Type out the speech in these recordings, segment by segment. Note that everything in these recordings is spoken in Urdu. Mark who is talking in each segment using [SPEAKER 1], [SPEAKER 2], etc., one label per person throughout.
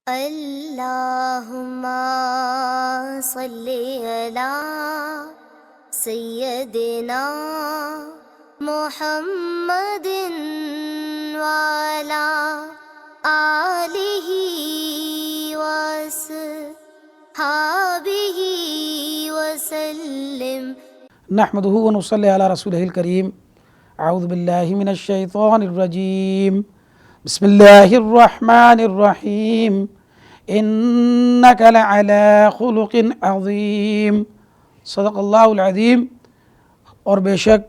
[SPEAKER 1] اللہم صلی علی سیدنا محمد وعلی آلہ وصحبہ وسلم۔
[SPEAKER 2] نحمدہ ونصلی علی رسولہ الکریم۔ اعوذ باللہ من الشیطان الرجیم۔ بسم اللہ الرحمن الرحیم۔ انک لعلی خلق عظیم۔ صدق اللہ العظیم۔ اور بے شک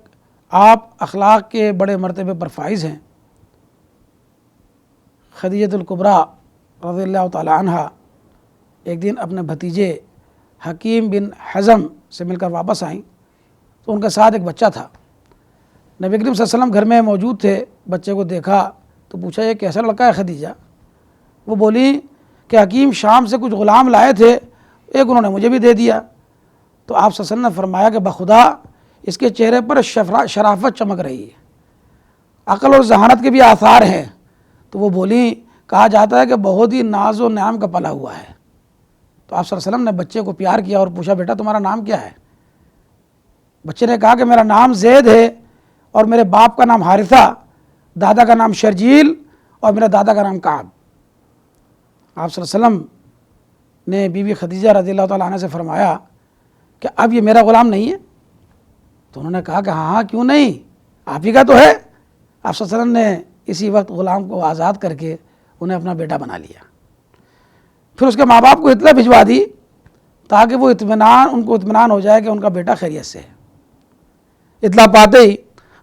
[SPEAKER 2] آپ اخلاق کے بڑے مرتبے پر فائز ہیں۔ خدیجہ الکبریٰ رضی اللہ تعالی عنہ ایک دن اپنے بھتیجے حکیم بن حزم سے مل کر واپس آئیں تو ان کے ساتھ ایک بچہ تھا۔ نبی کریم صلی اللہ علیہ وسلم گھر میں موجود تھے، بچے کو دیکھا تو پوچھا یہ کیسا لڑکا ہے خدیجہ؟ وہ بولی کہ حکیم شام سے کچھ غلام لائے تھے، ایک انہوں نے مجھے بھی دے دیا۔ تو آپ صلی اللہ علیہ وسلم نے فرمایا کہ بخدا اس کے چہرے پر شرافت چمک رہی ہے، عقل اور ذہانت کے بھی آثار ہیں۔ تو وہ بولی کہا جاتا ہے کہ بہت ہی ناز و نعم کا پلا ہوا ہے۔ تو آپ صلی اللہ علیہ وسلم نے بچے کو پیار کیا اور پوچھا بیٹا تمہارا نام کیا ہے؟ بچے نے کہا کہ میرا نام زید ہے اور میرے باپ کا نام حارثہ، دادا کا نام شرجیل اور میرا دادا کا نام کعب۔ آپ صلی اللہ علیہ وسلم نے بی بی خدیجہ رضی اللہ تعالیٰ عنہ سے فرمایا کہ اب یہ میرا غلام نہیں ہے؟ تو انہوں نے کہا کہ ہاں کیوں نہیں، آپ ہی کا تو ہے۔ آپ صلی اللہ علیہ وسلم نے اسی وقت غلام کو آزاد کر کے انہیں اپنا بیٹا بنا لیا۔ پھر اس کے ماں باپ کو اطلاع بھجوا دی تاکہ وہ ان کو اطمینان ہو جائے کہ ان کا بیٹا خیریت سے ہے۔ اطلاع پاتے ہی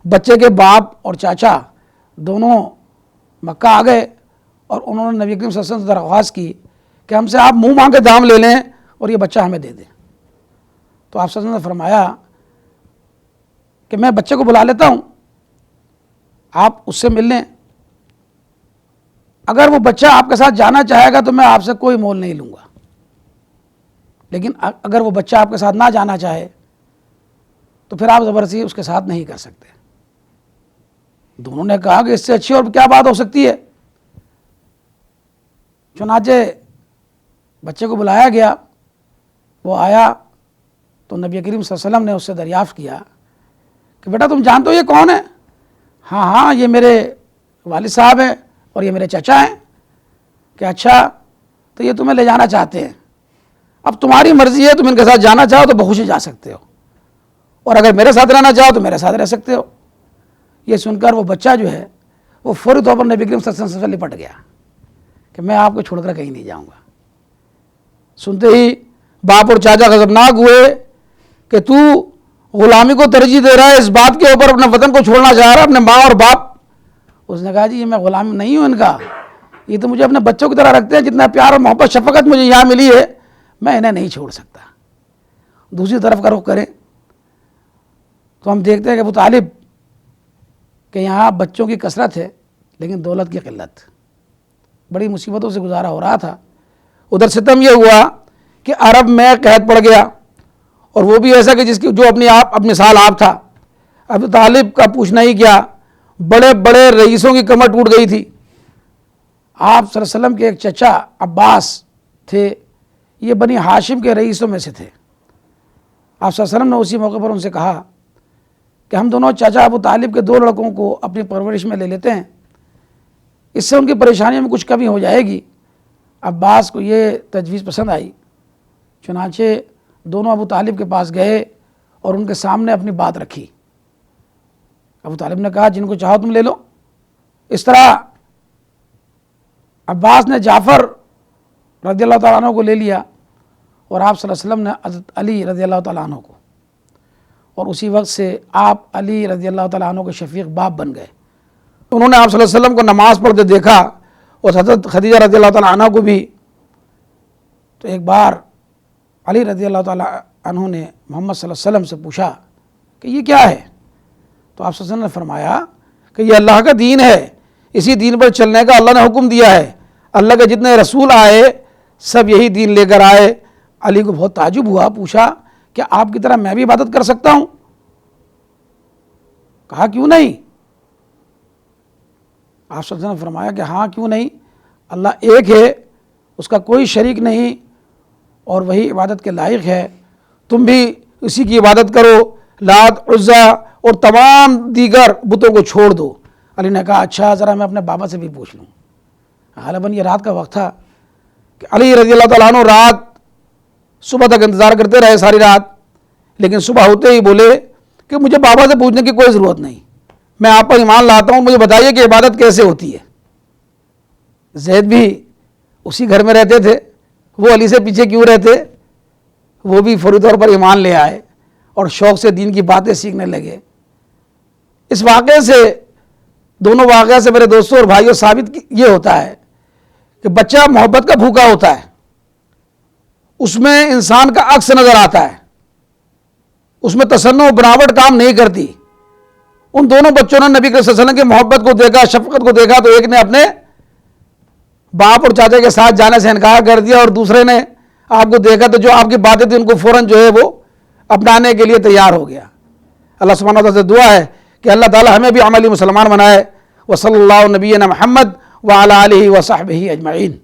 [SPEAKER 2] بچے کے باپ اور چاچا دونوں مکہ آ گئے اور انہوں نے نبی کریم صلی اللہ علیہ وسلم سے درخواست کی کہ ہم سے آپ منہ مانگ کے دام لے لیں اور یہ بچہ ہمیں دے دیں۔ تو آپ صلی اللہ علیہ وسلم نے فرمایا کہ میں بچے کو بلا لیتا ہوں، آپ اس سے مل لیں، اگر وہ بچہ آپ کے ساتھ جانا چاہے گا تو میں آپ سے کوئی مول نہیں لوں گا، لیکن اگر وہ بچہ آپ کے ساتھ نہ جانا چاہے تو پھر آپ زبردستی اس کے ساتھ نہیں کر سکتے۔ دونوں نے کہا کہ اس سے اچھی اور کیا بات ہو سکتی ہے۔ چنانچہ بچے کو بلایا گیا، وہ آیا تو نبی کریم صلی اللہ علیہ وسلم نے اس سے دریافت کیا کہ بیٹا تم جانتے ہو یہ کون ہے؟ ہاں یہ میرے والد صاحب ہیں اور یہ میرے چچا ہیں۔ کہ اچھا تو یہ تمہیں لے جانا چاہتے ہیں، اب تمہاری مرضی ہے، تم ان کے ساتھ جانا چاہو تو بخوشی جا سکتے ہو اور اگر میرے ساتھ رہنا چاہو تو میرے ساتھ رہ سکتے ہو۔ یہ سن کر وہ بچہ جو ہے وہ فوری طور پر نبی کریم صلی اللہ علیہ وسلم سے لپٹ گیا کہ میں آپ کو چھوڑ کر کہیں نہیں جاؤں گا۔ سنتے ہی باپ اور چاچا غضبناک ہوئے کہ تو غلامی کو ترجیح دے رہا ہے، اس بات کے اوپر اپنے وطن کو چھوڑنا چاہ رہا ہے، اپنے ماں اور باپ۔ اس نے کہا جی یہ میں غلام نہیں ہوں ان کا، یہ تو مجھے اپنے بچوں کی طرح رکھتے ہیں، جتنا پیار اور محبت شفقت مجھے یہاں ملی ہے میں انہیں نہیں چھوڑ سکتا۔ دوسری طرف کا رخ کریں تو ہم دیکھتے ہیں کہ ابو طالب کہ یہاں بچوں کی کثرت ہے لیکن دولت کی قلت، بڑی مصیبتوں سے گزارا ہو رہا تھا۔ ادھر ستم یہ ہوا کہ عرب میں قحط پڑ گیا اور وہ بھی ایسا کہ جس کی جو اپنی سال آپ تھا۔ ابو طالب کا پوچھنا ہی کیا، بڑے بڑے رئیسوں کی کمر ٹوٹ گئی تھی۔ آپ صلی اللہ علیہ وسلم کے ایک چچا عباس تھے، یہ بنی ہاشم کے رئیسوں میں سے تھے۔ آپ صلی اللہ علیہ وسلم نے اسی موقع پر ان سے کہا کہ ہم دونوں چاچا ابو طالب کے 2 لڑکوں کو اپنی پرورش میں لے لیتے ہیں، اس سے ان کی پریشانیوں میں کچھ کمی ہو جائے گی۔ عباس کو یہ تجویز پسند آئی، چنانچہ دونوں ابو طالب کے پاس گئے اور ان کے سامنے اپنی بات رکھی۔ ابو طالب نے کہا جن کو چاہو تم لے لو۔ اس طرح عباس نے جعفر رضی اللہ تعالیٰ عنہ کو لے لیا اور آپ صلی اللہ علیہ وسلم نے حضرت علی رضی اللہ تعالیٰ عنہ کو، اور اسی وقت سے آپ علی رضی اللہ تعالیٰ عنہ کے شفیق باپ بن گئے۔ انہوں نے آپ صلی اللہ علیہ وسلم کو نماز پڑھتے دیکھا اور حضرت خدیجہ رضی اللہ تعالیٰ عنہ کو بھی۔ تو ایک بار علی رضی اللہ تعالیٰ عنہ نے محمد صلی اللہ علیہ وسلم سے پوچھا کہ یہ کیا ہے؟ تو آپ صلی اللہ علیہ وسلم نے فرمایا کہ یہ اللہ کا دین ہے، اسی دین پر چلنے کا اللہ نے حکم دیا ہے، اللہ کے جتنے رسول آئے سب یہی دین لے کر آئے۔ علی کو بہت تعجب ہوا، پوچھا کہ آپ کی طرح میں بھی عبادت کر سکتا ہوں؟ کہا کیوں نہیں؟ آپ صلی اللہ علیہ وسلم نے فرمایا کہ ہاں کیوں نہیں، اللہ ایک ہے اس کا کوئی شریک نہیں اور وہی عبادت کے لائق ہے، تم بھی اسی کی عبادت کرو، لات، عزا اور تمام دیگر بتوں کو چھوڑ دو۔ علی نے کہا اچھا ذرا میں اپنے بابا سے بھی پوچھ لوں۔ غالباً یہ رات کا وقت تھا کہ علی رضی اللہ تعالیٰ عنہ رات صبح تک انتظار کرتے رہے ساری رات، لیکن صبح ہوتے ہی بولے کہ مجھے بابا سے پوچھنے کی کوئی ضرورت نہیں، میں آپ پر ایمان لاتا ہوں، مجھے بتائیے کہ عبادت کیسے ہوتی ہے۔ زید بھی اسی گھر میں رہتے تھے، وہ علی سے پیچھے کیوں رہتے، وہ بھی فوری طور پر ایمان لے آئے اور شوق سے دین کی باتیں سیکھنے لگے۔ اس واقعے سے، دونوں واقعہ سے میرے دوستوں اور بھائیوں ثابت یہ ہوتا ہے کہ بچہ محبت کا بھوکا ہوتا ہے، اس میں انسان کا عکس نظر آتا ہے، اس میں تصنع و بناوٹ کام نہیں کرتی۔ ان دونوں بچوں نے نبی صلی اللہ علیہ وسلم کی محبت کو دیکھا، شفقت کو دیکھا، تو ایک نے اپنے باپ اور چاچا کے ساتھ جانے سے انکار کر دیا اور دوسرے نے آپ کو دیکھا تو جو آپ کی باتیں تھیں ان کو فوراً جو ہے وہ اپنانے کے لیے تیار ہو گیا۔ اللہ سبحانہ و تعالیٰ سے دعا ہے کہ اللہ تعالیٰ ہمیں بھی عملی مسلمان بنائے۔ وصلی اللہ نبینا محمد وعلی آلہ وصحبہ اجمعین۔